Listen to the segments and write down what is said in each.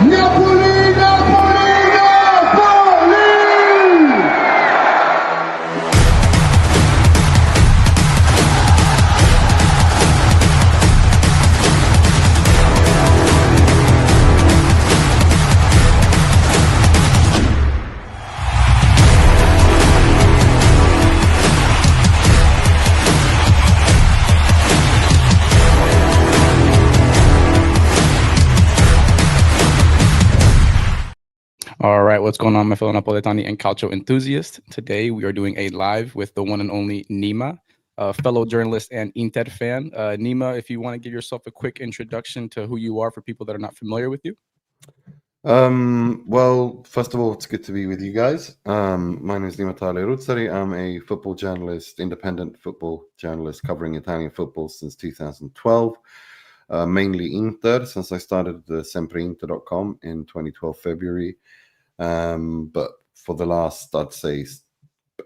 Napoli, Napoli, Napoli! All right, what's going on, my fellow Napoletani and Calcio enthusiasts? Today we are doing a live with the one and only Nima, a fellow journalist and Inter fan. Nima, if you want to give yourself a quick introduction to who you are for people that are not familiar with you. Well, first of all, it's good to be with you guys. My name is Nima Roodsari. I'm a football journalist, independent football journalist covering Italian football since 2012. Mainly Inter, since I started the sempreinter.com in 2012 February. But for the last, I'd say,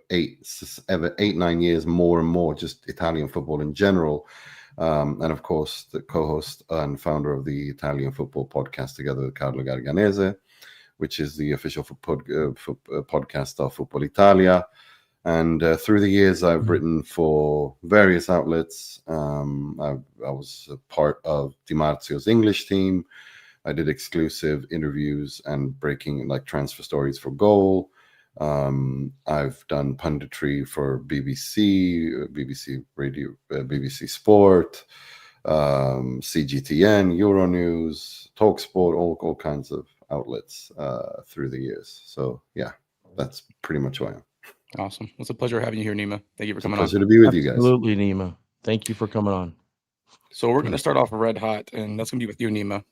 9 years, more and more, just Italian football in general. And of course, the co-host and founder of the Italian football podcast together with Carlo Garganese, which is the official podcast of Football Italia. And through the years, I've written for various outlets. I was a part of Di Marzio's English team. I did exclusive interviews and breaking transfer stories for Goal. I've done punditry for BBC, BBC Radio, BBC Sport, CGTN, Euronews, Talksport, all kinds of outlets through the years. So yeah, that's pretty much who I am. Awesome. It's a pleasure having you here, Nima. Thank you for coming on. Pleasure to be with you guys. Absolutely, Nima. Thank you for coming on. So we're going to start off red hot, and that's going to be with you, Nima.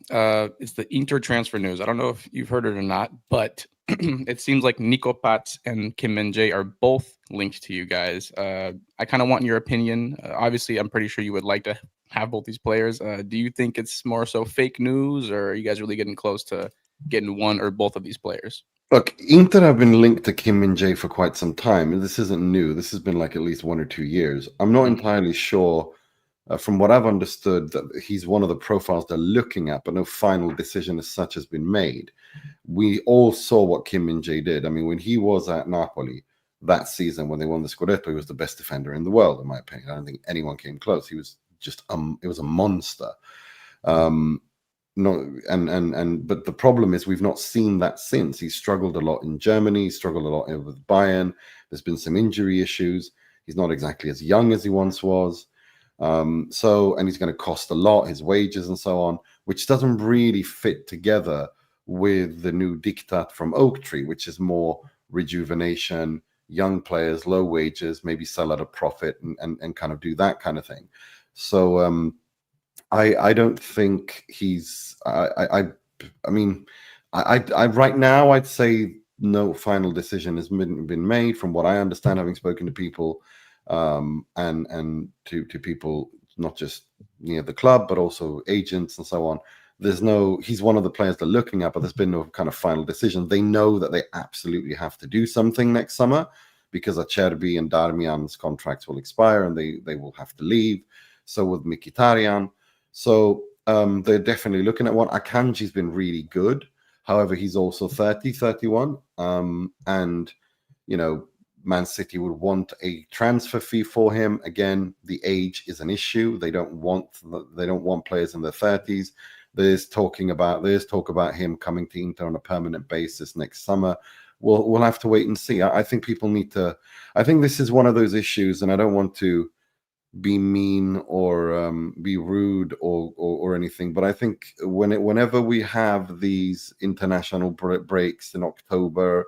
It's the Inter transfer news. I don't know if you've heard it or not, but it seems like Nico Pats and Kim Min-jae are both linked to you guys. I kind of want your opinion. Obviously, I'm pretty sure you would like to have both these players. Do you think it's more so fake news, or are you guys really getting close to getting one or both of these players? Look, Inter have been linked to Kim Min-jae for quite some time. This isn't new. This has been at least 1 or 2 years. I'm not entirely sure, from what I've understood, that he's one of the profiles they're looking at, but no final decision as such has been made. We all saw what Kim Min-jae did. I mean, when he was at Napoli that season, when they won the Scudetto, he was the best defender in the world, in my opinion. I don't think anyone came close. He was just, it was a monster. No, but the problem is we've not seen that since. He's struggled a lot in Germany, he's struggled a lot with Bayern. There's been some injury issues. He's not exactly as young as he once was. And he's going to cost a lot, his wages and so on, which doesn't really fit together with the new diktat from Oak Tree, which is more rejuvenation, young players, low wages, maybe sell at a profit and kind of do that kind of thing. So I don't think he's. I mean, right now I'd say no final decision has been made. From what I understand, having spoken to people, and to people not just near the club but also agents and so on. He's one of the players they're looking at, but there's been no kind of final decision. They know that they absolutely have to do something next summer because Acerbi and Darmian's contracts will expire and they will have to leave. So with Mkhitaryan. So they're definitely looking at one. Akanji's been really good. However, he's also 30, 31. And, Man City would want a transfer fee for him. Again, the age is an issue. They don't want players in their 30s. There's talk about him coming to Inter on a permanent basis next summer. We'll have to wait and see. I think people need to. I think this is one of those issues, and I don't want to be mean or be rude or anything, but I think whenever we have these international breaks in October,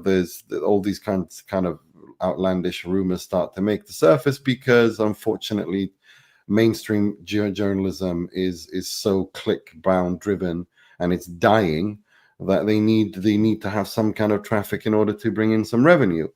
there's all these kind of outlandish rumors start to make the surface because unfortunately mainstream journalism is so click-bound driven and it's dying that they need to have some kind of traffic in order to bring in some revenue.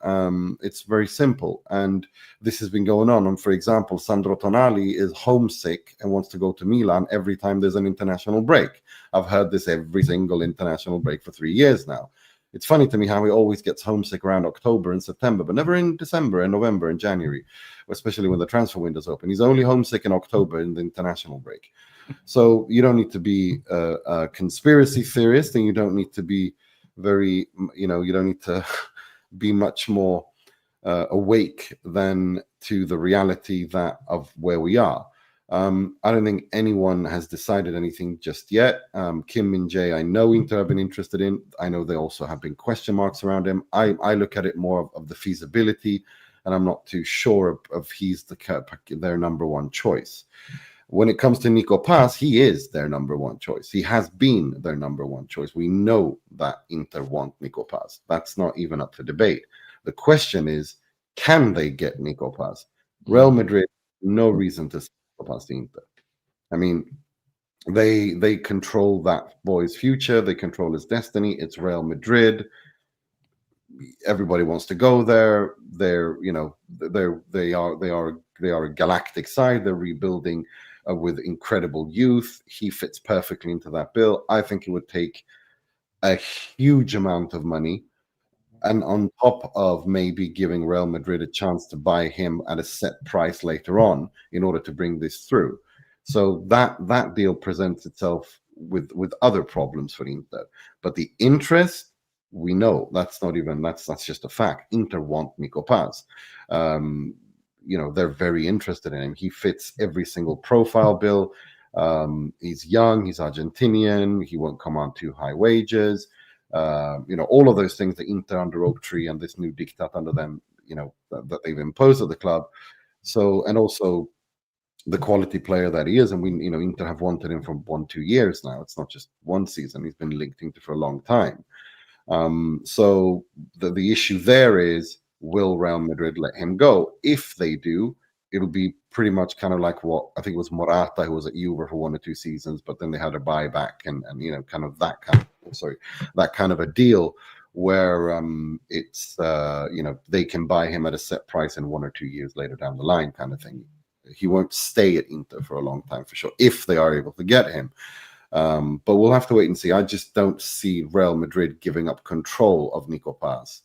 It's very simple, and this has been going on. And for example, Sandro Tonali is homesick and wants to go to Milan every time there's an international break. I've heard this every single international break for 3 years now. It's funny to me how he always gets homesick around October and September, but never in December and November and January, especially when the transfer window's open. He's only homesick in October in the international break. So you don't need to be a conspiracy theorist, and you don't need to be very, you don't need to be much more awake than to the reality that of where we are. I don't think anyone has decided anything just yet. Kim Min-jae, I know Inter have been interested in. I know there also have been question marks around him. I look at it more of the feasibility, and I'm not too sure of he's their number one choice. When it comes to Nico Paz, he is their number one choice. He has been their number one choice. We know that Inter want Nico Paz. That's not even up for debate. The question is, can they get Nico Paz? Real Madrid, no reason to sell Nico Paz to Inter. I mean, they control that boy's future. They control his destiny. It's Real Madrid. Everybody wants to go there. They are a galactic side. They're rebuilding with incredible youth. He fits perfectly into that bill. I think it would take a huge amount of money, and on top of maybe giving Real Madrid a chance to buy him at a set price later on in order to bring this through. So that deal presents itself with other problems for Inter. But the interest, we know that's just a fact. Inter want Nico Paz. They're very interested in him. He fits every single profile bill. He's young, he's Argentinian, he won't come on too high wages. All of those things that Inter under Oak Tree and this new diktat under them, that they've imposed at the club. So, and also the quality player that he is, and Inter have wanted him for 1-2 years now. It's not just one season. He's been linked into for a long time. So the issue there is, will Real Madrid let him go? If they do, it'll be pretty much kind of like what I think it was Morata, who was at Juve for 1 or 2 seasons, but then they had a buyback and kind of that kind of a deal where it's they can buy him at a set price and 1 or 2 years later down the line kind of thing. He won't stay at Inter for a long time for sure if they are able to get him. But we'll have to wait and see. I just don't see Real Madrid giving up control of Nico Paz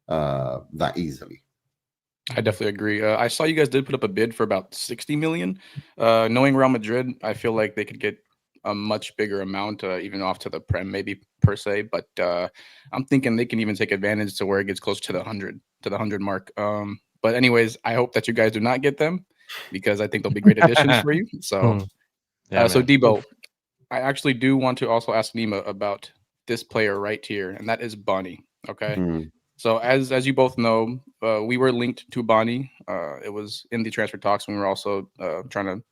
that easily. I definitely agree. I saw you guys did put up a bid for about 60 million. Knowing Real Madrid, I feel like they could get a much bigger amount, even off to the Prem, maybe per se. But I'm thinking they can even take advantage to where it gets close to the 100 mark. But anyways, I hope that you guys do not get them, because I think they'll be great additions for you. So, so Debo, I actually do want to also ask Nima about this player right here, and that is Bonnie. Okay. So as you both know, we were linked to Bonnie. It was in the transfer talks when we were also trying to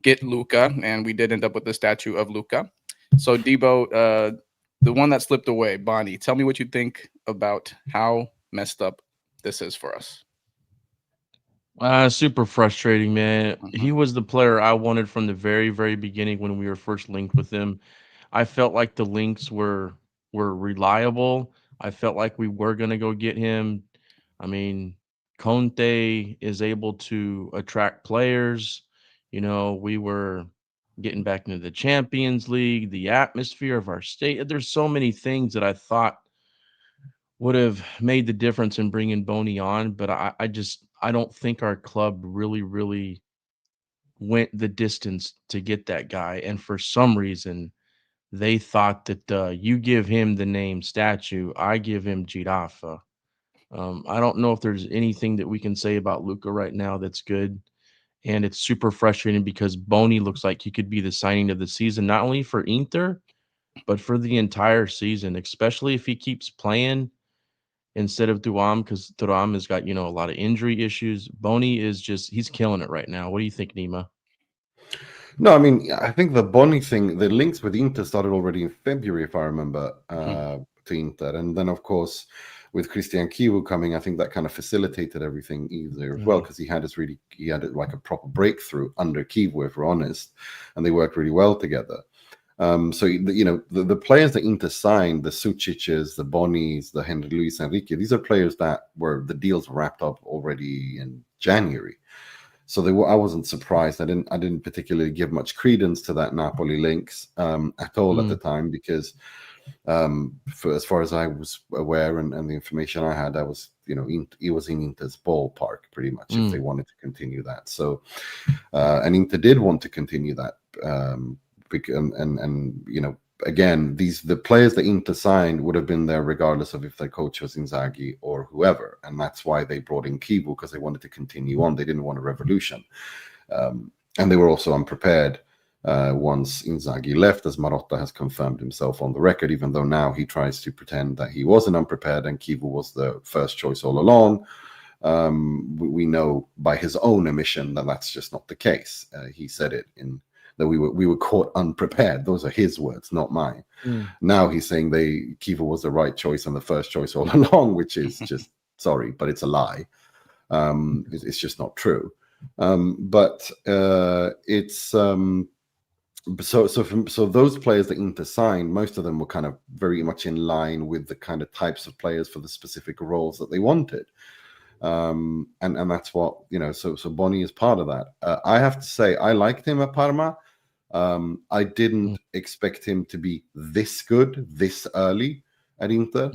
get Luca, and we did end up with the statue of Luca. So Debo, the one that slipped away, Bonnie, tell me what you think about how messed up this is for us. Super frustrating, man. He was the player I wanted from the very, very beginning when we were first linked with him. I felt like the links were reliable. I felt like we were going to go get him. I mean, Conte is able to attract players. We were getting back into the Champions League, the atmosphere of our state. There's so many things that I thought would have made the difference in bringing Boney on, but I don't think our club really went the distance to get that guy. And for some reason, they thought that you give him the name statue, I give him Giraffa. I don't know if there's anything that we can say about Luca right now that's good. And it's super frustrating because Boney looks like he could be the signing of the season, not only for Inter, but for the entire season, especially if he keeps playing instead of Thuram, because Thuram has got, a lot of injury issues. Boney is he's killing it right now. What do you think, Nima? No, I mean, I think the Bonnie thing, the links with Inter started already in February, if I remember, to Inter. And then, of course, with Christian Kivu coming, I think that kind of facilitated everything either as well, because he had like a proper breakthrough under Kivu, if we're honest, and they worked really well together. So, the players that Inter signed, the Suciches, the Bonnies, the Luis Enrique, these are players that the deals wrapped up already in January. So I wasn't surprised. I didn't particularly give much credence to that Napoli links at all at the time, because for as far as I was aware and the information I had, he was in Inter's ballpark pretty much if they wanted to continue that. So and Inter did want to continue that, and again, the players that Inter signed would have been there regardless of if their coach was Inzaghi or whoever, and that's why they brought in Kivu, because they wanted to continue on. They didn't want a revolution, and they were also unprepared once Inzaghi left, as Marotta has confirmed himself on the record, even though now he tries to pretend that he wasn't unprepared and Kivu was the first choice all along. We know by his own admission that that's just not the case. He said it that we were caught unprepared. Those are his words, not mine. Now he's saying Kivu was the right choice and the first choice all along, which is just sorry, but it's a lie. It's just not true. But it's so those players that Inter signed, most of them were kind of very much in line with the kind of types of players for the specific roles that they wanted. And that's what, so Boni is part of that. I have to say, I liked him at Parma. I didn't expect him to be this good this early at Inter.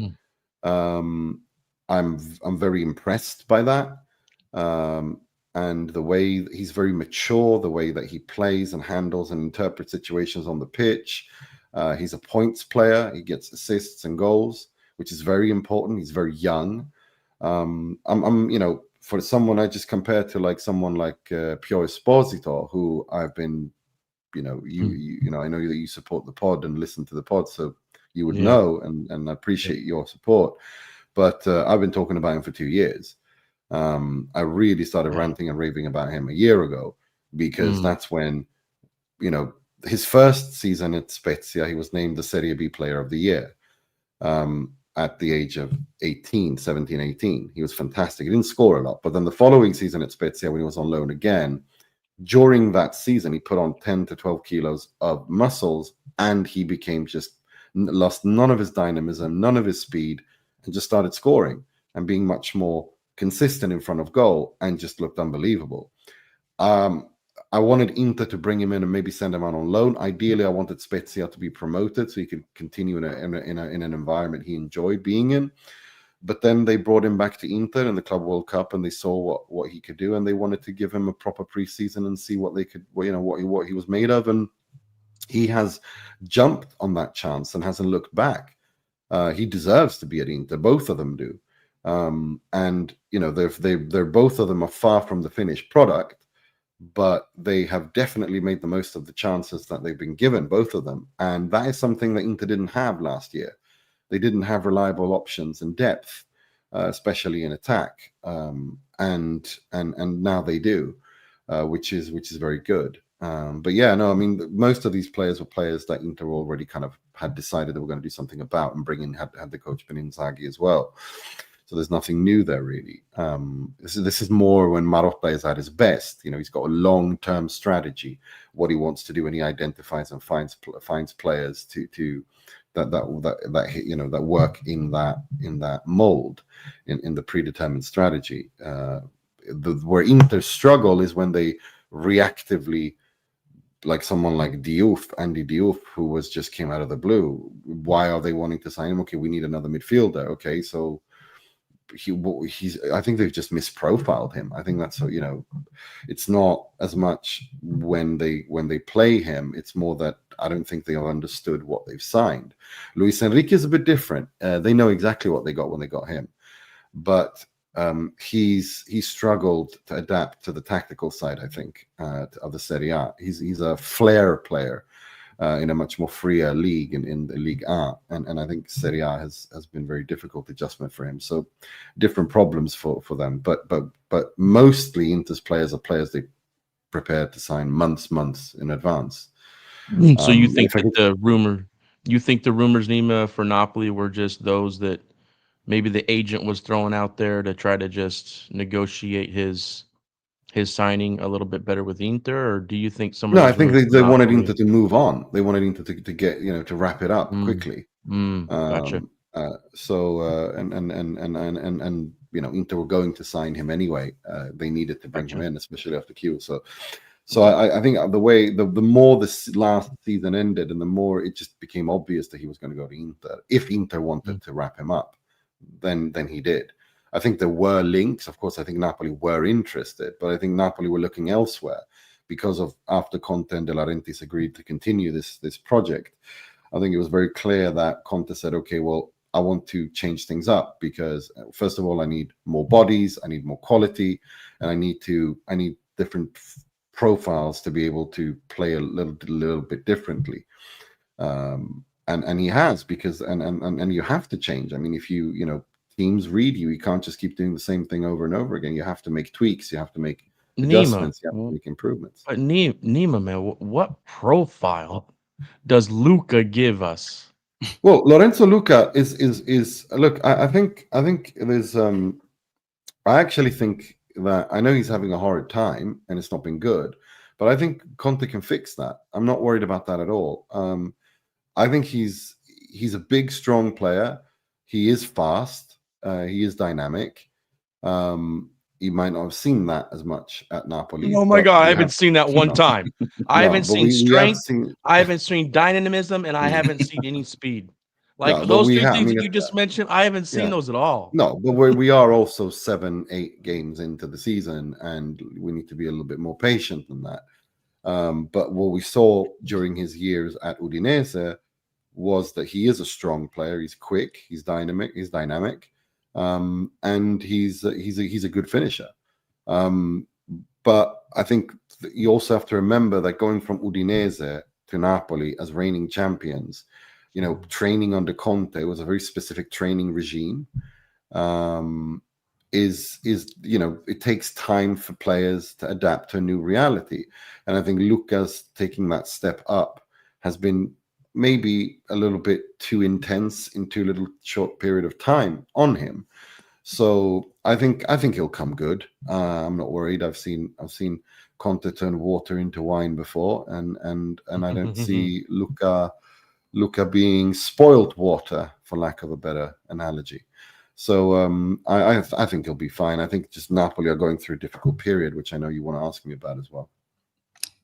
I'm very impressed by that. And the way he's very mature, the way that he plays and handles and interprets situations on the pitch. He's a points player. He gets assists and goals, which is very important. He's very young. I'm for someone I just compare to like someone like Pio Esposito, who I've been, I know that you support the pod and listen to the pod, so you would know, and I appreciate your support. But I've been talking about him for 2 years. I really started ranting and raving about him a year ago, because that's when, his first season at Spezia, he was named the Serie B Player of the Year. At the age of 17, 18. He was fantastic. He didn't score a lot, but then the following season at Spezia, when he was on loan again, during that season, he put on 10 to 12 kilos of muscles, and he became lost none of his dynamism, none of his speed, and just started scoring and being much more consistent in front of goal, and just looked unbelievable. I wanted Inter to bring him in and maybe send him out on loan. Ideally, I wanted Spezia to be promoted so he could continue in an environment he enjoyed being in. But then they brought him back to Inter in the Club World Cup, and they saw what he could do, and they wanted to give him a proper preseason and see what they could, what he was made of. And he has jumped on that chance and hasn't looked back. He deserves to be at Inter. Both of them do. And they're both of them are far from the finished product, but they have definitely made the most of the chances that they've been given, both of them. And that is something that Inter didn't have last year. They didn't have reliable options and depth, especially in attack. And now they do, which is very good. But yeah, no, I mean, most of these players were players that Inter already kind of had decided they were going to do something about, and bring in, had the coach been Inzaghi as well. So there's nothing new there, really. This is more when Marotta is at his best. He's got a long-term strategy, what he wants to do, and he identifies and finds players that work in that mold, in the predetermined strategy. Where Inter struggle is when they reactively, like someone like Andy Diouf, who came out of the blue. Why are they wanting to sign him? Okay, we need another midfielder. Okay, so I think they've just misprofiled him. I think that's it's not as much when they play him. It's more that I don't think they have understood what they've signed. Luis Enrique is a bit different. They know exactly what they got when they got him, but he's struggled to adapt to the tactical side, I think, of the Serie A. He's a flair player in a much more freer league, in the Ligue A, and I think Serie A has been very difficult adjustment for him. So different problems for them, but mostly Inter's players are players they prepared to sign months in advance. So you think that the rumors, Nima, for Napoli were just those that maybe the agent was throwing out there to try to just negotiate his signing a little bit better with Inter, or do you think some of I think they wanted Napoli... Inter to move on. They wanted Inter to get to wrap it up quickly. Gotcha. And Inter were going to sign him anyway. They needed to bring him in, especially after Q. So I think the more this last season ended, and the more it just became obvious that he was going to go to Inter. If Inter wanted to wrap him up, then he did. I think there were links. Of course, I think Napoli were interested, but I think Napoli were looking elsewhere because of after Conte and De Laurentiis agreed to continue this project. I think it was very clear that Conte said, okay, well, I want to change things up because first of all, I need more bodies, I need more quality, and I need different profiles to be able to play a little bit differently. And he has, because and you have to change. I mean, if teams read you can't just keep doing the same thing over and over again. You have to make tweaks, you have to make adjustments, you have to make improvements. But Nima, man, what profile does Luca give us? Well, Lorenzo Luca is look. I think there's. I actually think that I know he's having a hard time and it's not been good, but I think Conte can fix that. I'm not worried about that at all. I think he's a big, strong player. He is fast. He is dynamic. You might not have seen that as much at Napoli. Oh my God, I haven't seen that one time. I haven't seen strength. I haven't seen dynamism, and I haven't seen any speed. Like those three things that you just mentioned, I haven't seen those at all. No, but we are also 7-8 games into the season, and we need to be a little bit more patient than that. But what we saw during his years at Udinese was that he is a strong player. He's quick. He's dynamic. And he's a good finisher. But I think you also have to remember that going from Udinese to Napoli as reigning champions, training under Conte was a very specific training regime. It takes time for players to adapt to a new reality. And I think Luca's taking that step up has been maybe a little bit too intense in too little short period of time on him. So I think he'll come good. I'm not worried. I've seen Conte turn water into wine before, and I don't see Luca being spoiled water, for lack of a better analogy. So I think he'll be fine. I think just Napoli are going through a difficult period, which I know you want to ask me about as well.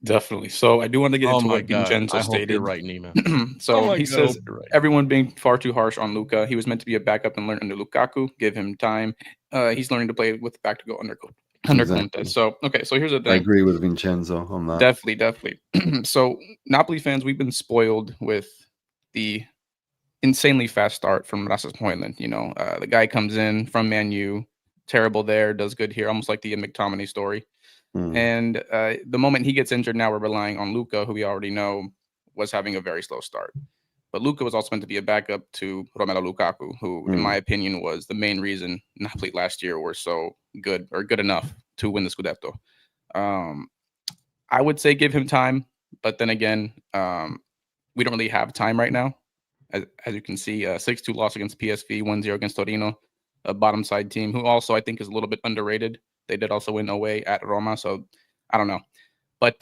Definitely. So I do want to get into what Vincenzo stated. Hope you're right, Nima. He says everyone being far too harsh on Luca. He was meant to be a backup and learn under Lukaku. Give him time. He's learning to play with back to go under Conte. So here's the thing. I agree with Vincenzo on that. Definitely. So Napoli fans, we've been spoiled with the insanely fast start from Rasmus Højlund. The guy comes in from Man U, terrible there, does good here, almost like the McTominay story. And the moment he gets injured, now we're relying on Luca, who we already know was having a very slow start. But Luca was also meant to be a backup to Romelu Lukaku, who, in my opinion, was the main reason Napoli last year were so good or good enough to win the Scudetto. I would say give him time, but then again, we don't really have time right now. As you can see, 6-2 loss against PSV, 1-0 against Torino, a bottom side team who also I think is a little bit underrated. They did also win away at Roma, so I don't know. But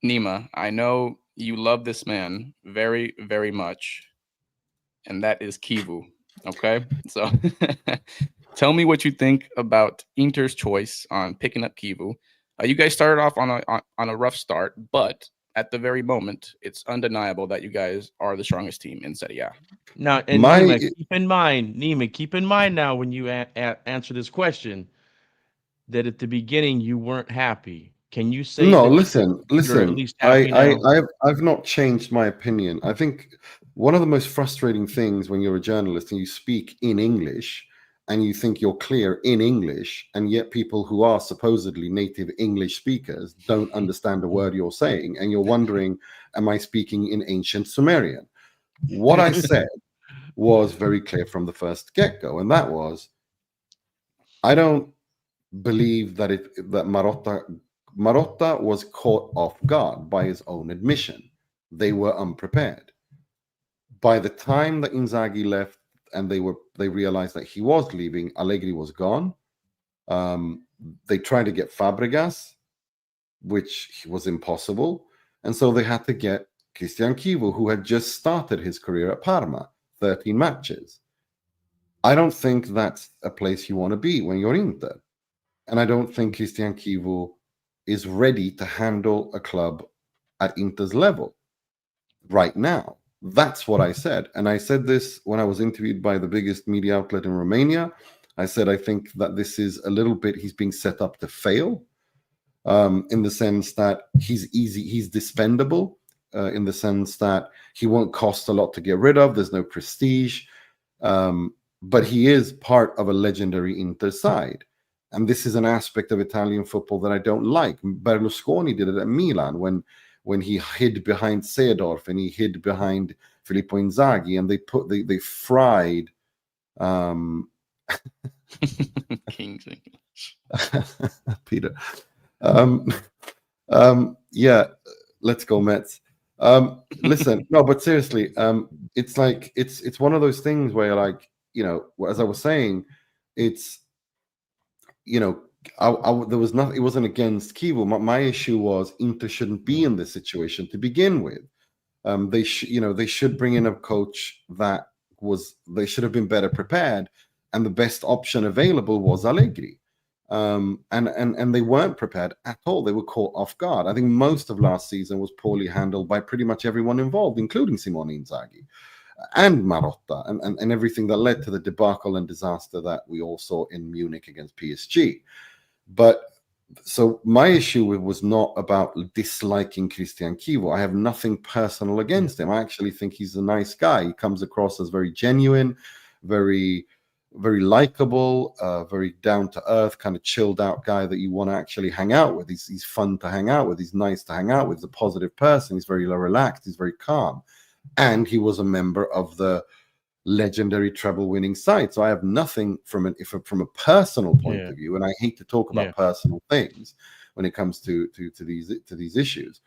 Nima, I know you love this man very, very much, and that is Kivu. Okay, so tell me what you think about Inter's choice on picking up Kivu. You guys started off on a rough start, but at the very moment, it's undeniable that you guys are the strongest team in Serie A. Now, and Nima, keep in mind now when you answer this question that at the beginning you weren't happy. Can you say no? You're Listen. at least happy now? I've not changed my opinion. I think one of the most frustrating things when you're a journalist and you speak in English and you think you're clear in English, and yet people who are supposedly native English speakers don't understand a word you're saying, and you're wondering, am I speaking in ancient Sumerian? What I said was very clear from the first get-go, and that was, I don't believe that Marotta was caught off guard by his own admission. They were unprepared. By the time that Inzaghi left and they realized that he was leaving, Allegri was gone. They tried to get Fabregas, which was impossible. And so they had to get Christian Kivu, who had just started his career at Parma, 13 matches. I don't think that's a place you want to be when you're Inter. And I don't think Christian Kivu is ready to handle a club at Inter's level right now. That's what I said. And I said this when I was interviewed by the biggest media outlet in Romania. I said, I think that this is a little bit, he's being set up to fail, in the sense that he's dispendable, in the sense that he won't cost a lot to get rid of. There's no prestige. But he is part of a legendary Inter side. And this is an aspect of Italian football that I don't like. Berlusconi did it at Milan when he hid behind Seedorf and he hid behind Filippo Inzaghi, and they fried King's English. Peter. Yeah, let's go Mets. Listen, no, but seriously, it's like it's one of those things where, like, you know, as I was saying, it's, you know, there was nothing. It wasn't against Kivu. My issue was Inter shouldn't be in this situation to begin with. They should bring in a coach that they should have been better prepared, and the best option available was Allegri. And they weren't prepared at all. They were caught off guard. I think most of last season was poorly handled by pretty much everyone involved, including Simone Inzaghi and Marotta, and everything that led to the debacle and disaster that we all saw in Munich against PSG. But so my issue was not about disliking Christian Kivu. I have nothing personal against him. I actually think he's a nice guy. He comes across as very genuine, very, very likable, very down to earth, kind of chilled out guy that you want to actually hang out with. He's fun to hang out with. He's nice to hang out with. He's a positive person. He's very relaxed. He's very calm. And he was a member of the legendary treble winning side. So I have nothing from a personal point of view, and I hate to talk about personal things when it comes to these issues.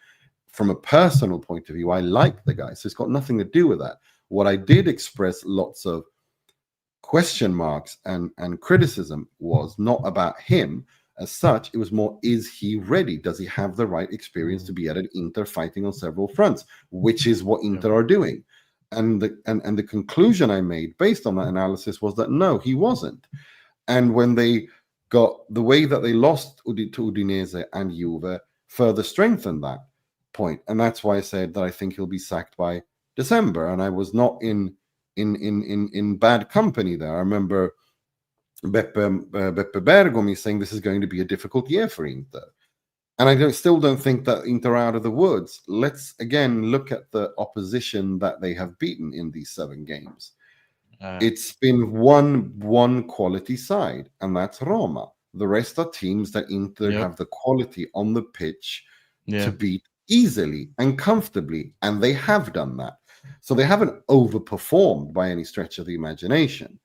From a personal point of view, I like the guy, so it's got nothing to do with that. What I did express lots of question marks and criticism was not about him as such. It was more, is he ready? Does he have the right experience to be at an Inter fighting on several fronts, which is what Inter are doing. And the conclusion I made based on that analysis was that no, he wasn't. And when they got the way that they lost to Udinese and Juve further strengthened that point. And that's why I said that I think he'll be sacked by December. And I was not in bad company there. I remember Beppe Bergomi saying this is going to be a difficult year for Inter. And I still don't think that Inter are out of the woods. Let's again look at the opposition that they have beaten in these 7 games. It's been one quality side, and that's Roma. The rest are teams that Inter have the quality on the pitch to beat easily and comfortably, and they have done that. So they haven't overperformed by any stretch of the imagination.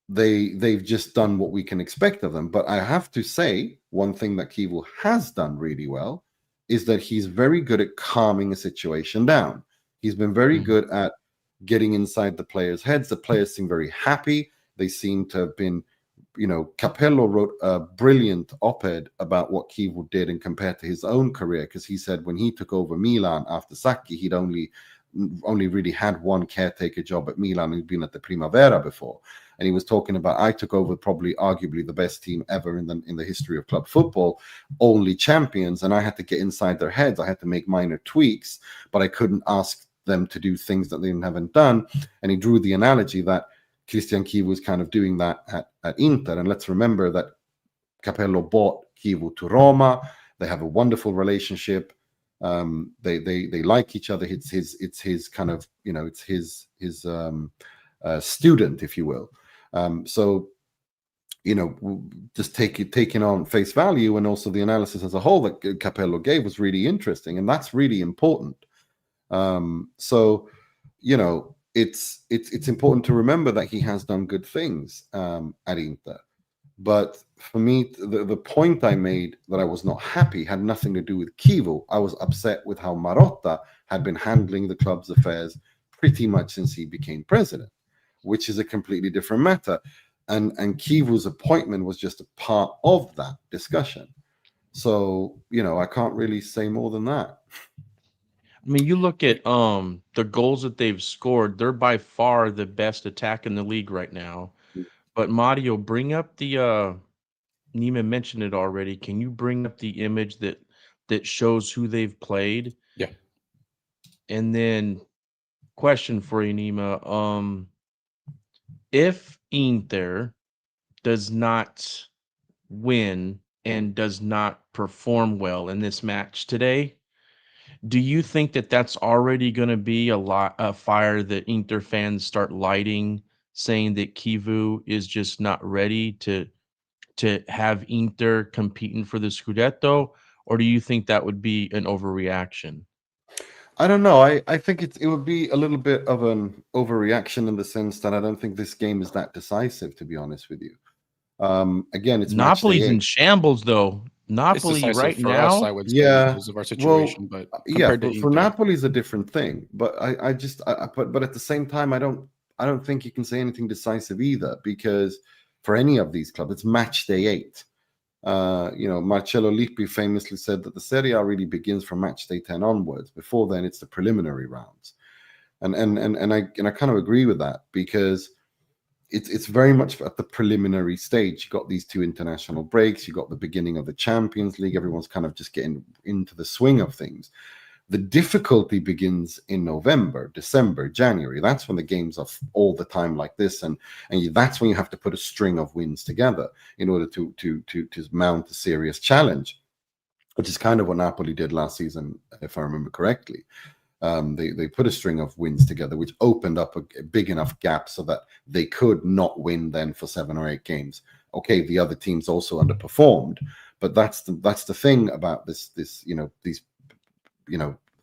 They've just done what we can expect of them. But I have to say, one thing that Kivu has done really well is that he's very good at calming a situation down. He's been very good at getting inside the players' heads. The players seem very happy. They seem to have been, you know, Capello wrote a brilliant op-ed about what Kivu did and compared to his own career, because he said when he took over Milan after Sacchi, he'd only really had one caretaker job at Milan. He'd been at the Primavera before. And he was talking about, I took over probably arguably the best team ever in the history of club football, only champions, and I had to get inside their heads. I had to make minor tweaks, but I couldn't ask them to do things that they haven't done. And he drew the analogy that Christian Kivu was kind of doing that at Inter. And let's remember that Capello bought Kivu to Roma. They have a wonderful relationship. They like each other. It's his kind of, you know, it's his student, if you will. So, you know, just taking on face value, and also the analysis as a whole that Capello gave was really interesting, and that's really important. So, you know, it's important to remember that he has done good things at Inter. But for me, the point I made that I was not happy had nothing to do with Kivu. I was upset with how Marotta had been handling the club's affairs pretty much since he became president, which is a completely different matter. And Kivu's appointment was just a part of that discussion. So, you know, I can't really say more than that. I mean, you look at the goals that they've scored, they're by far the best attack in the league right now. But Mario, bring up the Nima mentioned it already. Can you bring up the image that shows who they've played? Yeah. And then question for you, Nima. If Inter does not win and does not perform well in this match today, do you think that that's already going to be a fire that Inter fans start lighting, saying that Kivu is just not ready to have Inter competing for the Scudetto, or do you think that would be an overreaction? I don't know. I think it would be a little bit of an overreaction in the sense that I don't think this game is that decisive, to be honest with you. Again, it's match day Napoli's in 8. shambles, though. It's Napoli decisive right for us, I now. would say, Yeah, because of our well, situation. But yeah, compared to for Inter, Napoli is a different thing. But but at the same time, I don't think you can say anything decisive either, because for any of these clubs, it's match day 8. Marcello Lippi famously said that the Serie A really begins from match day 10 onwards. Before then, it's the preliminary rounds, and I kind of agree with that, because it's very much at the preliminary stage. You got these 2 international breaks. You got the beginning of the Champions League. Everyone's kind of just getting into the swing of things. The difficulty begins in November, December, January. That's when the games are all the time like this, and that's when you have to put a string of wins together in order to mount a serious challenge, which is kind of what Napoli did last season, if I remember correctly. They put a string of wins together, which opened up a big enough gap so that they could not win then for 7 or 8 games. Okay, the other teams also underperformed, but that's the thing about these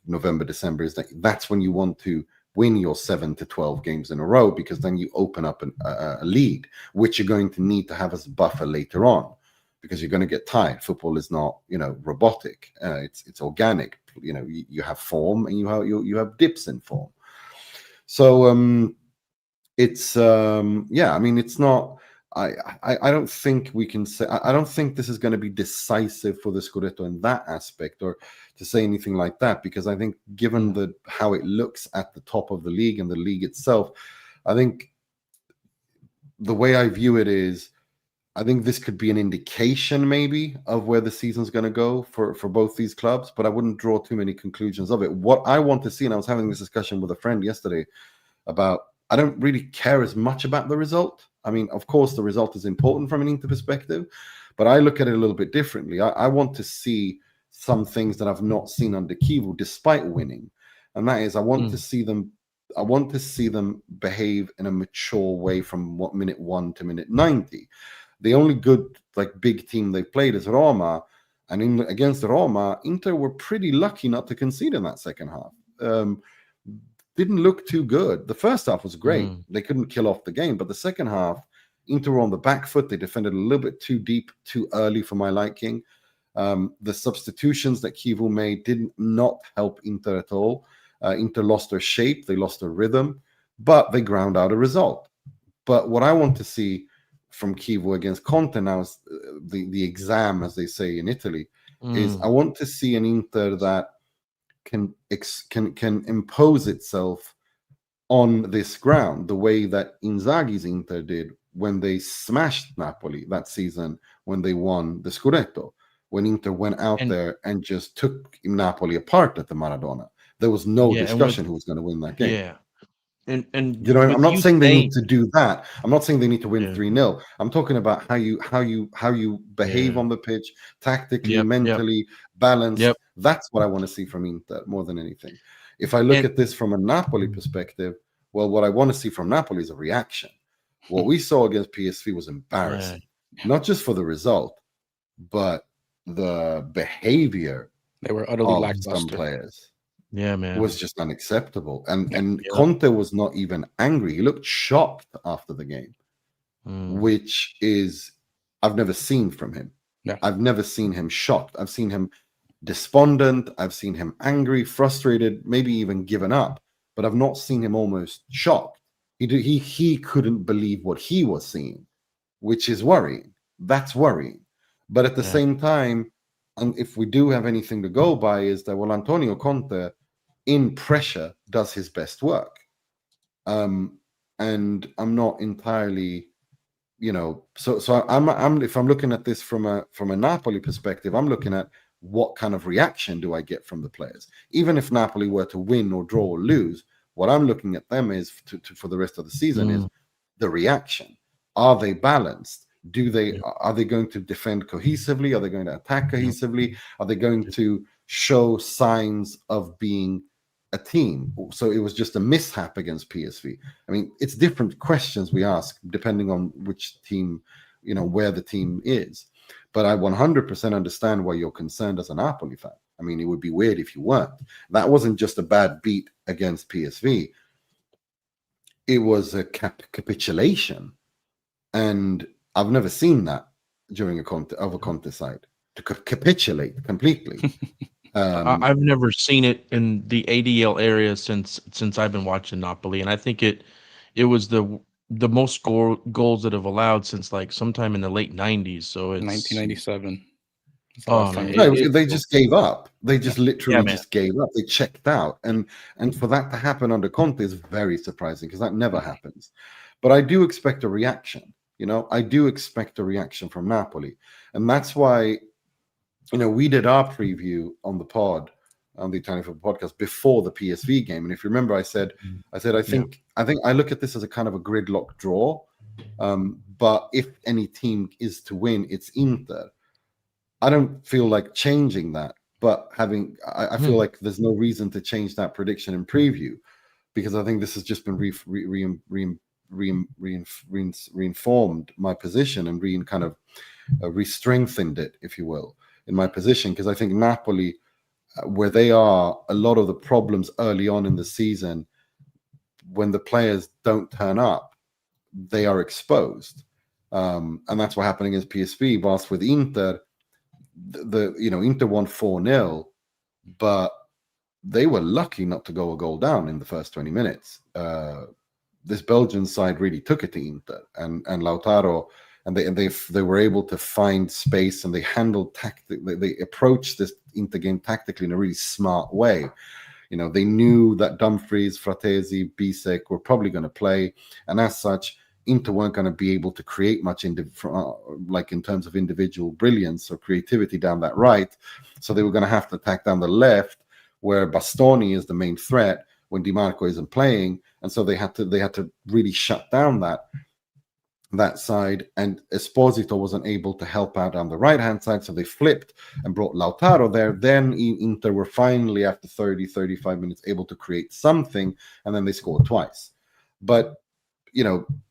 November, December, is that's when you want to win your 7 to 12 games in a row, because then you open up a lead, which you're going to need to have as a buffer later on, because you're going to get tired. Football is not, robotic. It's organic. You have form, and you have dips in form. So it's yeah. I mean, it's not. I don't think we can say. I don't think this is going to be decisive for the Scudetto in that aspect, or to say anything like that, because I think, given how it looks at the top of the league and the league itself, I think the way I view it is, I think this could be an indication maybe of where the season's going to go for both these clubs, but I wouldn't draw too many conclusions of it. What I want to see, and I was having this discussion with a friend yesterday about, I don't really care as much about the result. I mean, of course, the result is important from an Inter perspective, but I look at it a little bit differently. I want to see some things that I've not seen under Kivu, despite winning, and that is, I want to see them. I want to see them behave in a mature way from minute 1 to minute 90. The only good, big team they've played is Roma, and against Roma, Inter were pretty lucky not to concede in that second half. Didn't look too good. The first half was great. They couldn't kill off the game, but the second half, Inter were on the back foot. They defended a little bit too deep, too early for my liking. The substitutions that Kivu made did not help Inter at all. Inter lost their shape, they lost their rhythm, but they ground out a result. But what I want to see from Kivu against Conte now is the exam, as they say in Italy, is I want to see an Inter that can impose itself on this ground, the way that Inzaghi's Inter did when they smashed Napoli that season, when they won the Scudetto, when Inter went out there and just took Napoli apart at the Maradona. There was no discussion who was going to win that game. Yeah. And I'm not saying they need to do that. I'm not saying they need to win 3-0. I'm talking about how you behave on the pitch, tactically, mentally, balanced. That's what I want to see from Inter more than anything. If I look at this from a Napoli perspective, well, what I want to see from Napoli is a reaction. What we saw against PSV was embarrassing, not just for the result, but the behavior. They were utterly of lackluster. some players. Yeah, man. Was just unacceptable. And Conte was not even angry. He looked shocked after the game, which is, I've never seen from him. Yeah. I've never seen him shocked. I've seen him despondent. I've seen him angry, frustrated, maybe even given up. But I've not seen him almost shocked. He couldn't believe what he was seeing, which is worrying. That's worrying. But at the same time, and if we do have anything to go by, is that, well, Antonio Conte, in pressure does his best work. And I'm not entirely, so I'm if I'm looking at this from a Napoli perspective, I'm looking at what kind of reaction do I get from the players. Even if Napoli were to win or draw or lose, what I'm looking at them is for the rest of the season is the reaction. Are they balanced? Are they going to defend cohesively? Are they going to attack cohesively? Are they going to show signs of being a team? So it was just a mishap against PSV. I mean, it's different questions we ask depending on which team, where the team is. But I 100% understand why you're concerned as a Napoli fan. I mean, it would be weird if you weren't. That wasn't just a bad beat against PSV. It was a capitulation. And I've never seen that during a Conte side, to capitulate completely. I've never seen it in the ADL area since I've been watching Napoli, and I think it was the most goals that have allowed since like sometime in the late 90s. So it's 1997. Oh man, they just gave up. They just literally man. just gave up. They checked out, and for that to happen under Conte is very surprising because that never happens. But I do expect a reaction. I do expect a reaction from Napoli, and that's why. We did our preview on the pod, on the Italian Football Podcast before the PSV game, and if you remember, I said I think I look at this as a kind of a gridlock draw. But if any team is to win, it's Inter. I don't feel like changing that, but I feel like there's no reason to change that prediction in preview because I think this has just been reinformed my position and kind of re-strengthened it, if you will, in my position, because I think Napoli, where they are, a lot of the problems early on in the season, when the players don't turn up, they are exposed, and that's what happened against PSV. Whilst with Inter, Inter won 4-0, but they were lucky not to go a goal down in the first 20 minutes. This Belgian side really took it to Inter, and Lautaro. And they were able to find space, and they handled they approached this Inter game tactically in a really smart way. They knew that Dumfries, Fratesi, Bisek were probably going to play, and as such, Inter weren't going to be able to create much in terms of individual brilliance or creativity down that right. So they were going to have to attack down the left, where Bastoni is the main threat when Di Marco isn't playing, and so they had to really shut down that side, and Esposito wasn't able to help out on the right-hand side, so they flipped and brought Lautaro there. Then Inter were finally, after 35 minutes, able to create something, and then they scored twice. But,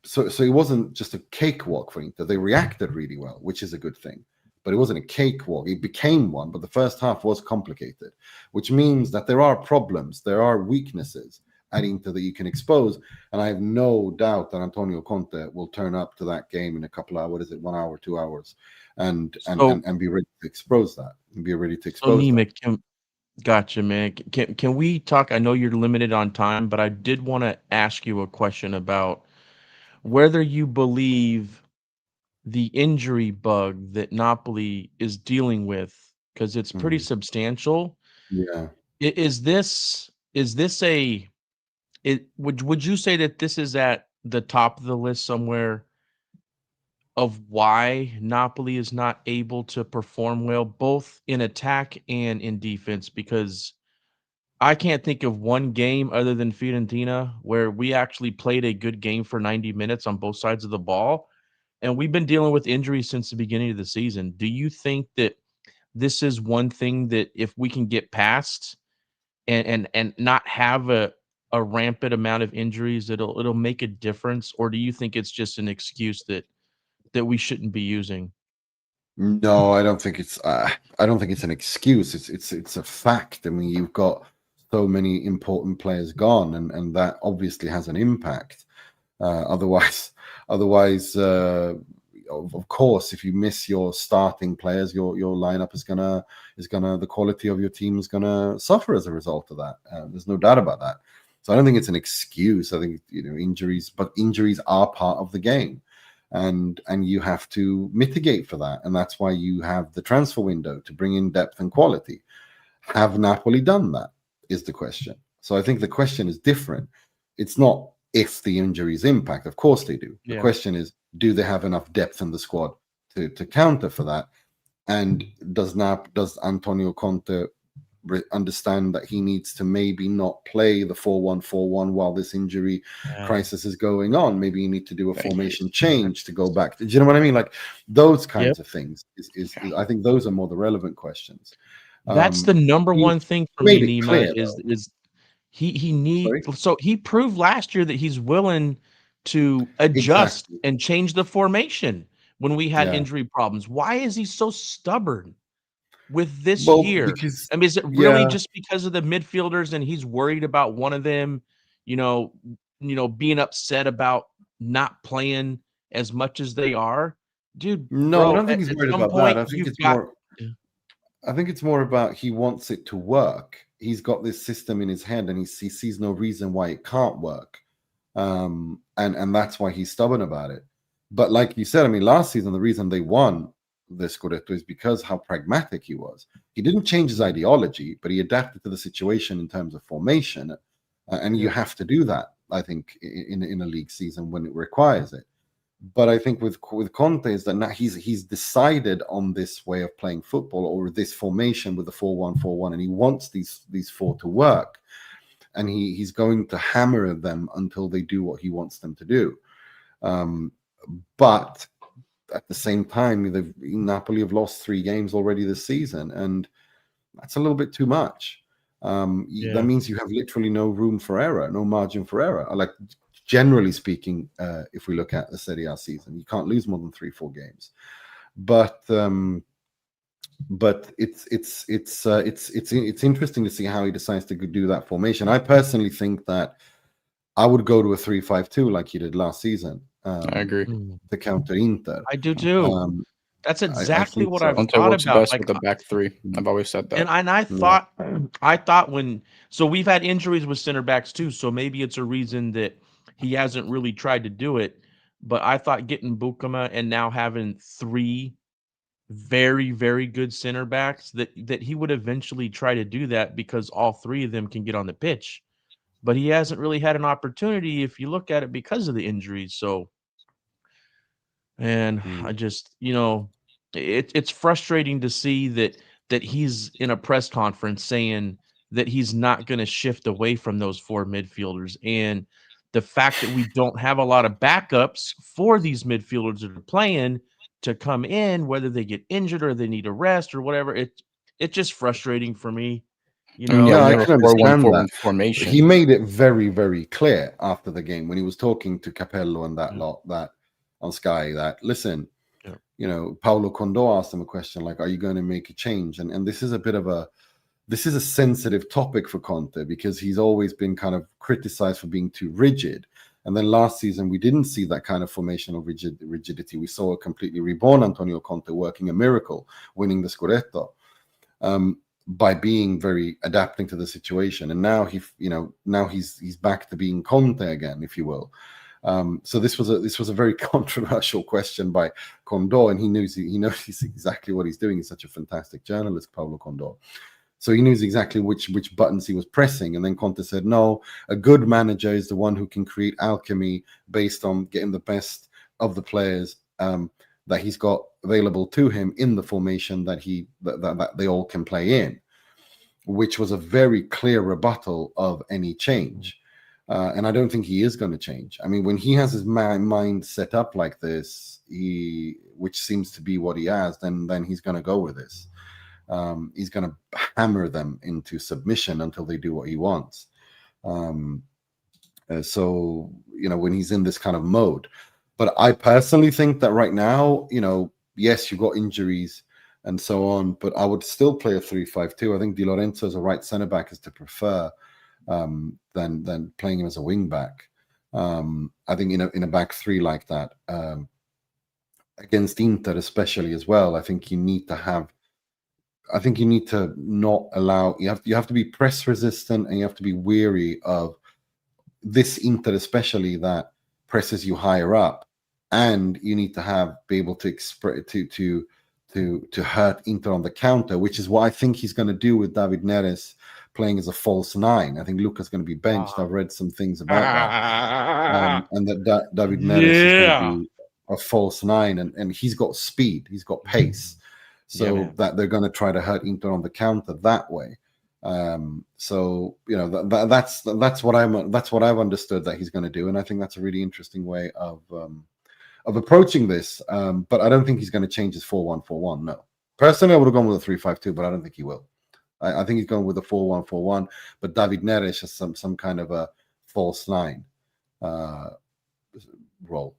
so it wasn't just a cakewalk for Inter. They reacted really well, which is a good thing. But it wasn't a cakewalk. It became one, but the first half was complicated, which means that there are problems, there are weaknesses at Inter that you can expose, and I have no doubt that Antonio Conte will turn up to that game in a couple of 1 hour, 2 hours, and be ready to expose that. And be ready to expose that. Gotcha, man. Can we talk? I know you're limited on time, but I did want to ask you a question about whether you believe the injury bug that Napoli is dealing with, because it's pretty substantial. Yeah. Would you say that this is at the top of the list somewhere of why Napoli is not able to perform well, both in attack and in defense? Because I can't think of one game other than Fiorentina where we actually played a good game for 90 minutes on both sides of the ball. And we've been dealing with injuries since the beginning of the season. Do you think that this is one thing that if we can get past and not have a rampant amount of injuries, it'll make a difference? Or do you think it's just an excuse that we shouldn't be using? No, I don't think it's an excuse. It's a fact. I mean, you've got so many important players gone, and that obviously has an impact. Otherwise, of course, if you miss your starting players, your lineup is gonna the quality of your team is gonna suffer as a result of that. There's no doubt about that. So I don't think it's an excuse. I think injuries are part of the game, and you have to mitigate for that, and that's why you have the transfer window to bring in depth and quality. Have Napoli done that? Is the question. So I think the question is different. It's not if the injuries impact. Of course they do. The question is, do they have enough depth in the squad to counter for that? And does Antonio Conte understand that he needs to maybe not play the 4-1-4-1 while this injury crisis is going on? Maybe you need to do a formation change to go back. Do you know what I mean? Like those kinds of things is I think those are more the relevant questions. That's the number one thing for me, Nima, is he needs. So he proved last year that he's willing to adjust and change the formation when we had injury problems. Why is he so stubborn with this year? Because, I mean, is it really just because of the midfielders and he's worried about one of them, being upset about not playing as much as they are? Dude, no, I don't think he's worried about that. I think it's more. I think it's more about he wants it to work. He's got this system in his head, and he sees no reason why it can't work, and that's why he's stubborn about it. But like you said, I mean, last season the reason they won the Scudetto is because how pragmatic he was. He didn't change his ideology, but he adapted to the situation in terms of formation, and you have to do that, I think, in a league season when it requires it. But I think with Conte is that now he's decided on this way of playing football, or this formation with the 4-1-4-1, and he wants these four to work, and he's going to hammer them until they do what he wants them to do. But at the same time, Napoli have lost 3 games already this season, and that's a little bit too much. That means you have literally no room for error, no margin for error. Like, generally speaking, if we look at the Serie A season, you can't lose more than 3-4 games. But it's interesting to see how he decides to do that formation. I personally think that I would go to a 3-5-2 like he did last season. I agree. To counter Inter. I do too. That's exactly what I've Conte thought works about. best with the back three. I've always said that. And I thought so we've had injuries with center backs too, so maybe it's a reason that he hasn't really tried to do it. But I thought getting Bukama and now having 3 very, very good center backs that he would eventually try to do that, because all 3 of them can get on the pitch. But he hasn't really had an opportunity if you look at it because of the injuries. So, and I just, it's frustrating to see that he's in a press conference saying that he's not going to shift away from those 4 midfielders. And the fact that we don't have a lot of backups for these midfielders that are playing to come in, whether they get injured or they need a rest or whatever, it's just frustrating for me. I can understand that. Formation. He made it very, very clear after the game when he was talking to Capello and that lot that on Sky that, listen, Paulo Condò asked him a question like, are you going to make a change? And this is a sensitive topic for Conte, because he's always been kind of criticized for being too rigid. And then last season, we didn't see that kind of formational rigidity. We saw a completely reborn Antonio Conte working a miracle, winning the Scudetto, by being very adapting to the situation. And now he's back to being Conte again, if you will. So this was a very controversial question by Condò, and he knows exactly what he's doing. He's such a fantastic journalist, Paulo Condò. So he knows exactly which buttons he was pressing. And then Conte said, no, a good manager is the one who can create alchemy based on getting the best of the players that he's got available to him in the formation that they all can play in, which was a very clear rebuttal of any change. And I don't think he is going to change. I mean, when he has his mind set up like this, which seems to be what he has, then he's going to go with this. He's going to hammer them into submission until they do what he wants. So, when he's in this kind of mode. But I personally think that right now, yes, you've got injuries and so on, but I would still play a 3-5-2. I think Di Lorenzo as a right centre-back is to prefer than playing him as a wing-back. I think in a back 3 like that, against Inter especially as well, I think you need to not allow, you have to be press resistant, and you have to be weary of this Inter especially that presses you higher up, and you need to be able to to hurt Inter on the counter, which is what I think he's going to do with David Neres playing as a false nine. I think Luka's going to be benched. I've read some things about that, and that David Neres is going to be a false nine, and he's got speed, he's got pace, so that they're going to try to hurt Inter on the counter that way. So that's what I've understood that he's going to do, and I think that's a really interesting way of approaching this. But I don't think he's going to change his 4-1-4-1. No, personally, I would have gone with a 3-5-2, but I don't think he will. I think he's going with a 4-1-4-1, but David Neres has some kind of a false nine role.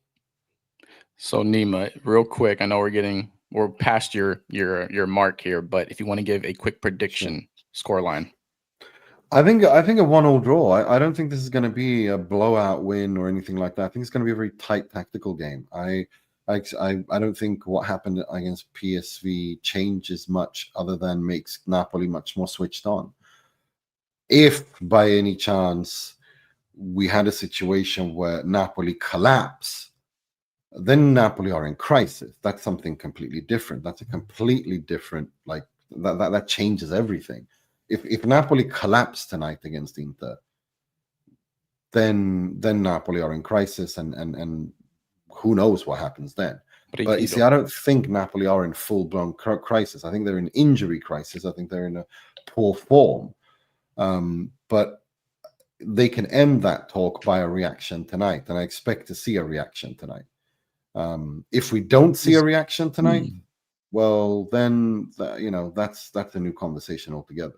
So Nima, real quick, I know we're past your mark here, but if you want to give a quick prediction, scoreline. I think a 1-1 draw. I don't think this is going to be a blowout win or anything like that. I think it's going to be a very tight tactical game. I don't think what happened against PSV changes much other than makes Napoli much more switched on. If by any chance we had a situation where Napoli collapse, then Napoli are in crisis. That's something completely different. That's a completely different, like that changes everything. If Napoli collapse tonight against Inter, then Napoli are in crisis, and who knows what happens then. But you see, I don't think Napoli are in full-blown crisis. I think they're in injury crisis. I think they're in a poor form. But they can end that talk by a reaction tonight, and I expect to see a reaction tonight. If we don't see a reaction tonight, well, then that's a new conversation altogether.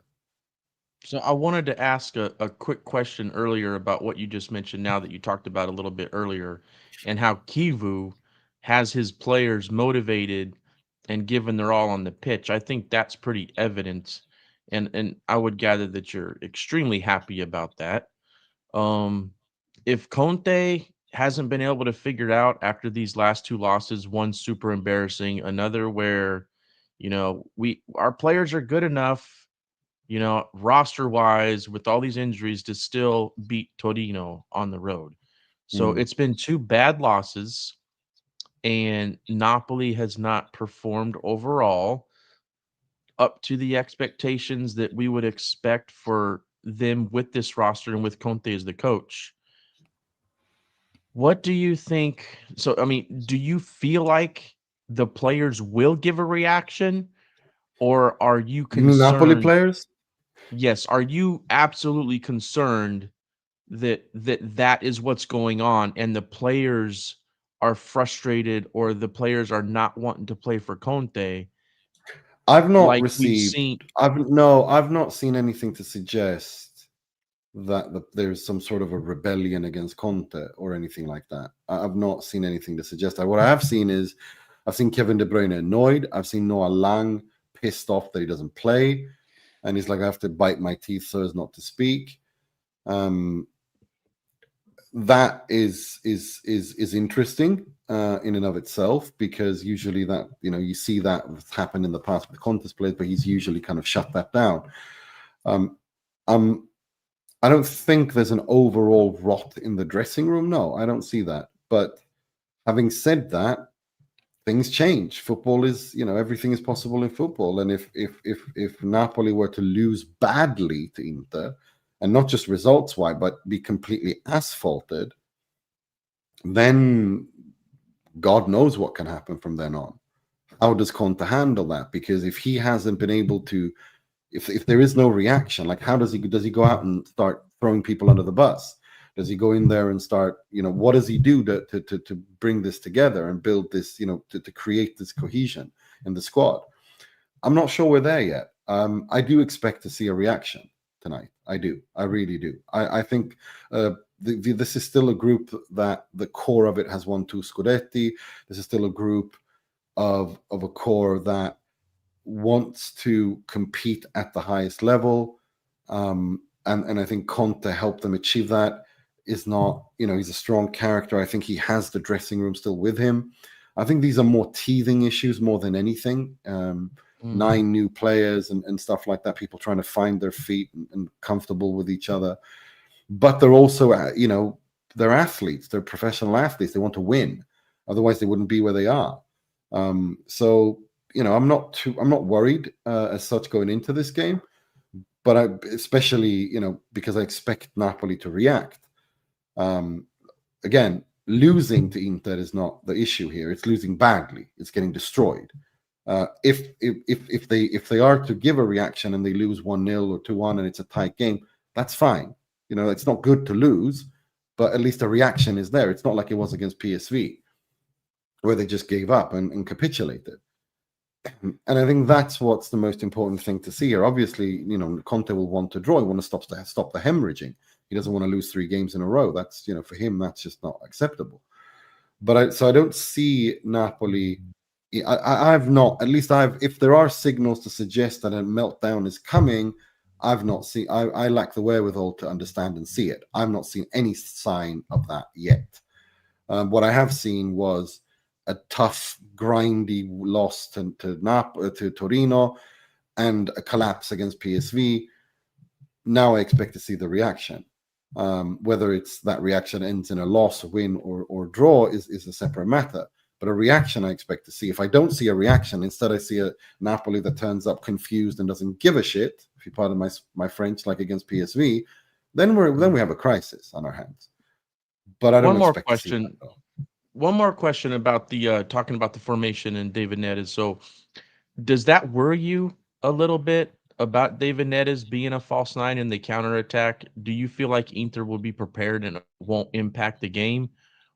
So I wanted to ask a quick question earlier about what you just mentioned now that you talked about a little bit earlier, and how Kivu has his players motivated and given their all on the pitch. I think that's pretty evident, and I would gather that you're extremely happy about that. If Conte hasn't been able to figure it out after these last two losses, one super embarrassing, another where, our players are good enough, roster wise with all these injuries to still beat Torino on the road. So it's been two bad losses, and Napoli has not performed overall up to the expectations that we would expect for them with this roster and with Conte as the coach. What do you think? So, I mean, do you feel like the players will give a reaction, or are you concerned? You mean Napoli players? Yes. Are you absolutely concerned that is what's going on, and the players are frustrated, or the players are not wanting to play for Conte? I've not Like received. I've not seen anything to suggest that there's some sort of a rebellion against Conte or anything like that. I've not seen anything to suggest that. What I have seen is I've seen Kevin De Bruyne annoyed. I've seen Noah Lang pissed off that he doesn't play, and he's like, I have to bite my teeth so as not to speak. That is interesting in and of itself, because usually that you see that happen in the past with Conte's players, but he's usually kind of shut that down. I don't think there's an overall rot in the dressing room. No, I don't see that. But having said that, things change. Football is, everything is possible in football. And if Napoli were to lose badly to Inter, and not just results-wise, but be completely asphalted, then God knows what can happen from then on. How does Conte handle that? Because if he hasn't been able to, if there is no reaction, like how does he go out and start throwing people under the bus? Does he go in there and start, what does he do to bring this together and build this, to create this cohesion in the squad? I'm not sure we're there yet. I do expect to see a reaction tonight. I do. I really do. I think this is still a group that the core of it has won 2 Scudetti. This is still a group of a core that wants to compete at the highest level. And I think Conte helped them achieve that. Is not, he's a strong character. I think he has the dressing room still with him. I think these are more teething issues more than anything. 9 new players and stuff like that, people trying to find their feet and comfortable with each other. But they're also, they're athletes, they're professional athletes. They want to win. Otherwise, they wouldn't be where they are. So, I'm not worried as such going into this game, but especially because I expect Napoli to react. Again, losing to Inter is not the issue here. It's losing badly. It's getting destroyed. If they are to give a reaction and they lose 1-0 or 2-1 and it's a tight game, that's fine. It's not good to lose, but at least a reaction is there. It's not like it was against PSV, where they just gave up and capitulated. And I think that's what's the most important thing to see here. Obviously, Conte will want to draw. He want to stop the hemorrhaging. He doesn't want to lose 3 games in a row. That's for him, that's just not acceptable. But I don't see Napoli. I've not. At least if there are signals to suggest that a meltdown is coming, I've not seen. I lack the wherewithal to understand and see it. I've not seen any sign of that yet. What I have seen was a tough, grindy loss to Torino and a collapse against PSV. Now I expect to see the reaction. Whether it's that reaction ends in a loss, win, or draw is a separate matter. But a reaction I expect to see. If I don't see a reaction, instead I see a Napoli that turns up confused and doesn't give a shit, if you pardon my French, like against PSV, then we have a crisis on our hands. But I don't expect to see that, though. One more question about the talking about the formation and David Neres. So does that worry you a little bit about David Neres being a false 9 in the counterattack? Do you feel like Inter will be prepared and it won't impact the game?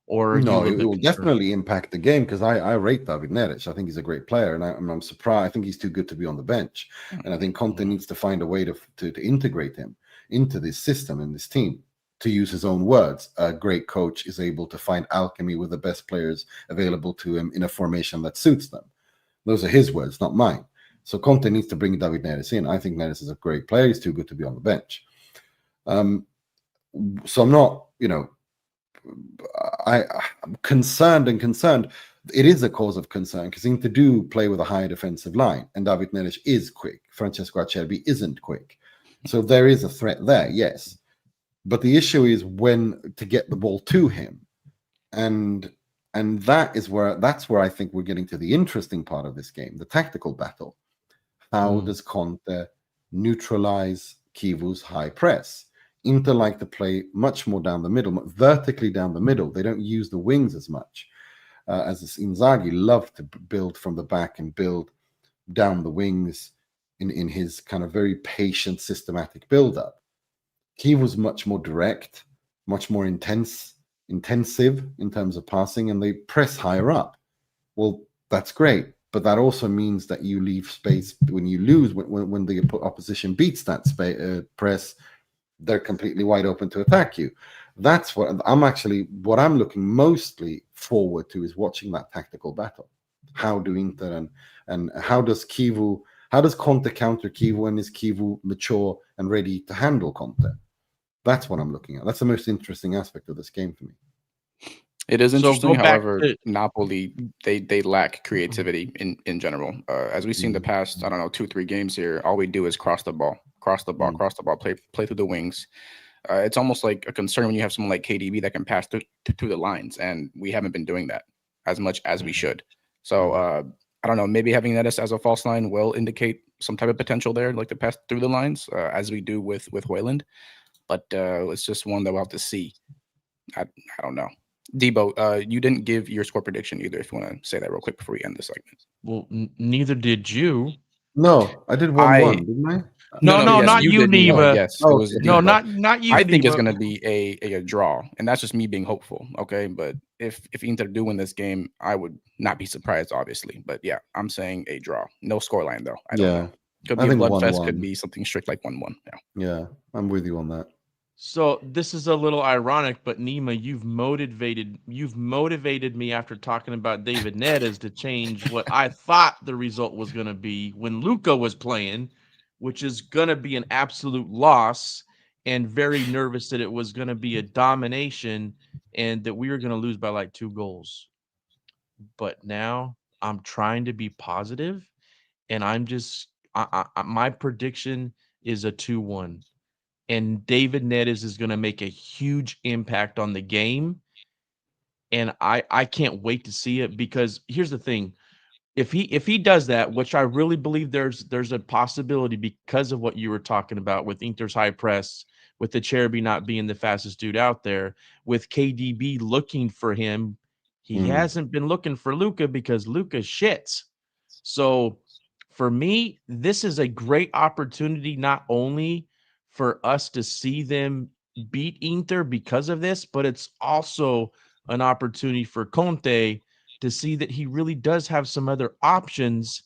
Or No, it will definitely impact the game, because I rate David Neres. I think he's a great player, and I'm surprised. I think he's too good to be on the bench, and I think Conte needs to find a way to integrate him into this system and this team. To use his own words, a great coach is able to find alchemy with the best players available to him in a formation that suits them. Those are his words, not mine. So Conte needs to bring David Neres in. I think Neres is a great player. He's too good to be on the bench. So I'm not, I'm concerned. It is a cause of concern because Inter do play with a high defensive line, and David Neres is quick. Francesco Acerbi isn't quick. So there is a threat there, yes. But the issue is when to get the ball to him. And that's where I think we're getting to the interesting part of this game, the tactical battle. How does Conte neutralize Kivu's high press? Inter like to play much more down the middle, vertically down the middle. They don't use the wings as much. As Inzaghi loved to build from the back and build down the wings in his kind of very patient, systematic build-up. Kivu's much more direct, much more intensive in terms of passing, and they press higher up. Well, that's great, but that also means that you leave space when you lose. When the opposition beats that press, they're completely wide open to attack you. That's what I'm looking mostly forward to, is watching that tactical battle. How do Inter and how does Conte counter Kivu, and is Kivu mature and ready to handle Conte? That's what I'm looking at. That's the most interesting aspect of this game for me. It is interesting, however, Napoli, they lack creativity in general. As we've seen the past, 2-3 games here, all we do is cross the ball, play through the wings. It's almost like a concern when you have someone like KDB that can pass through the lines, and we haven't been doing that as much as we should. So I don't know, maybe having Neres as a false 9 will indicate some type of potential there, like to pass through the lines, as we do with Højlund. But it's just one that we'll have to see. I don't know. Debo, you didn't give your score prediction either, if you want to say that real quick before we end this segment. Well, neither did you. No, I did 1-1, didn't I? No, yes, not you, Nima. Yes, oh, it was no, Debo. not you. I think Nima. it's going to be a draw, and that's just me being hopeful. Okay, but if Inter do win this game, I would not be surprised, obviously. But yeah, I'm saying a draw. No scoreline though. I don't know. Could be a bloodfest. Could be something strict like 1-1. Yeah, I'm with you on that. So this is a little ironic, but Nima, you've motivated me after talking about David Neres to change what I thought the result was going to be when Luka was playing, which is going to be an absolute loss, and very nervous that it was going to be a domination and that we were going to lose by like 2 goals. But now I'm trying to be positive, and I'm just my prediction is a 2-1. And David Neres is going to make a huge impact on the game. And I can't wait to see it, because here's the thing. if he does that, which I really believe there's a possibility because of what you were talking about with Inter's high press, with the Cherby not being the fastest dude out there, with KDB looking for him, he hasn't been looking for Luka because Luka shits. So for me, this is a great opportunity not only for us to see them beat Inter because of this, but it's also an opportunity for Conte to see that he really does have some other options,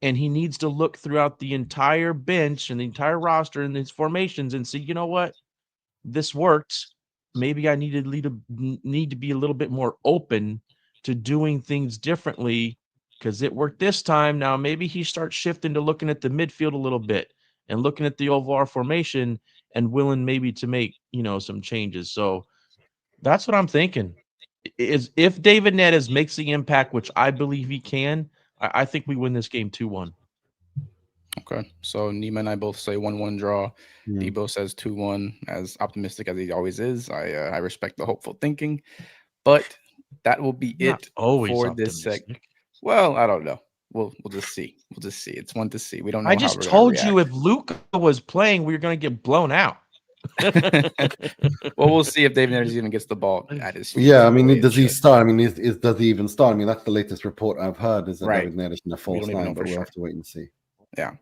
and he needs to look throughout the entire bench and the entire roster and his formations and see, you know what, this worked. Maybe I need to be a little bit more open to doing things differently because it worked this time. Now maybe he starts shifting to looking at the midfield a little bit and looking at the overall formation and willing maybe to make, some changes. So that's what I'm thinking. Is if David Neres makes the impact, which I believe he can, I think we win this game 2-1. Okay. So Nima and I both say 1-1 draw. Mm. Debo says 2-1, as optimistic as he always is. I respect the hopeful thinking. But that will be Not it always for this optimistic. segment. Well, I don't know. We'll just see. We'll just see. It's one to see. We don't know I how just we're told you react. if Luka was playing, we were going to get blown out. Well, we'll see if David Neres even gets the ball at his feet. Yeah, I the way mean, it does he should. start? I mean, does he even start? I mean, that's the latest report I've heard is that Right. David Neres in a We false don't even know nine, but for we'll sure. have to wait and see. Yeah.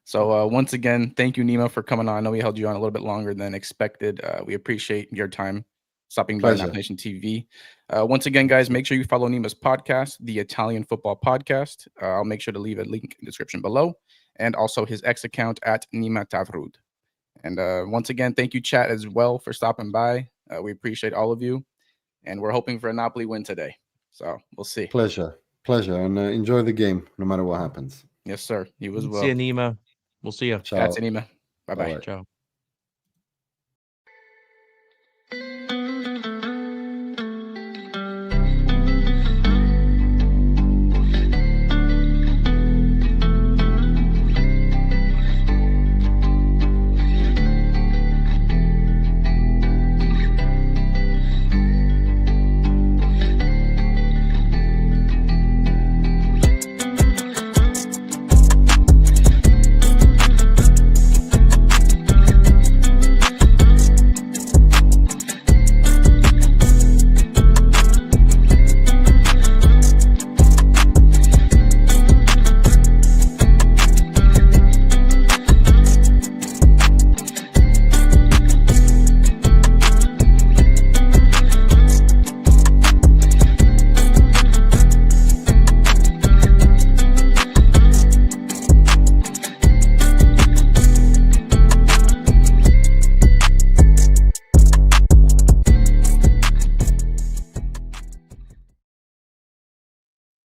So once again, thank you, Nima, for coming on. I know we held you on a little bit longer than expected. We appreciate your time stopping by Pleasure. Nap Nation TV. Once again, guys, make sure you follow Nima's podcast, the Italian Football Podcast. I'll make sure to leave a link in the description below, and also his X account at Nima Tavrud. And once again, thank you, chat, as well, for stopping by. We appreciate all of you, and we're hoping for a Napoli win today. So we'll see. Pleasure. And enjoy the game no matter what happens. Yes, sir. You as See well. you, Nima. We'll see you. Ciao. Grazie, Nima. Bye-bye. Bye-bye. Ciao.